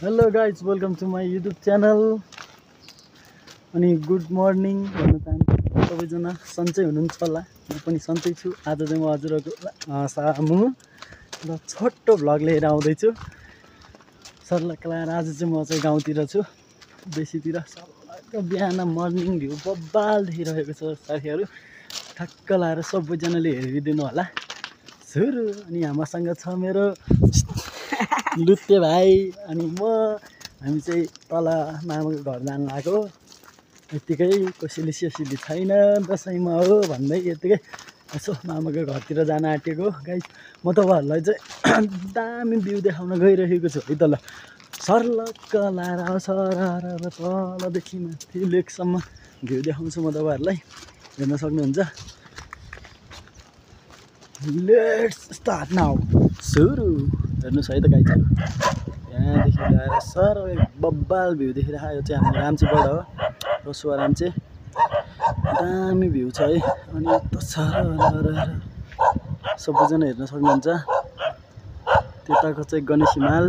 Hello guys, welcome to my YouTube channel. अनि good morning भन्न चाहन्छु। सबैजना सन्चै हुनुहुन्छ होला, म पनि सन्चै छु। आज चाहिँ म हजुरहरूको सामु र छोटो भ्लग लिएर आउँदैछु। सर्लक्क लाएर आज चाहिँ म चाहिँ गाउँतिर छु, बेसीतिर। सर्लक्क बिहान मर्निङ भ्यू बब्बाल देखिरहेको छ साथीहरू। ठक्क लाएर सबैजनाले हेरिदिनु होला। सुरु। अनि हामीसँग छ मेरो लुते भाइ अनि म। हामी चाहिँ तल मामाको घर जानु लाग्यो। यत्तिकै कसैले सेसिली छैन दसैँमा हो भन्दै यत्तिकै यसो मामाको घरतिर जान आँटेको। गाइस, म तपाईँहरूलाई चाहिँ दामी भ्यू देखाउन गइरहेको छु है त। ल सर्लक्क लाएर सरर तलदेखि माथि लेकसम्म भ्यू देखाउँछु म तपाईँहरूलाई, हेर्न सक्नुहुन्छ। Let's start now. सुरु। हेर्नुहोस् है त गाइजहरू, यहाँदेखि ल्याएर सर बब्बाल भ्यू देखिरहेको। यो चाहिँ हाम्रो राम्चीबाट हो, रसुवा राम्ची। दामी भ्यू छ है। अनि यस्तो सर सबैजना हेर्न सक्नुहुन्छ। त्यताको चाहिँ गणेश हिमाल।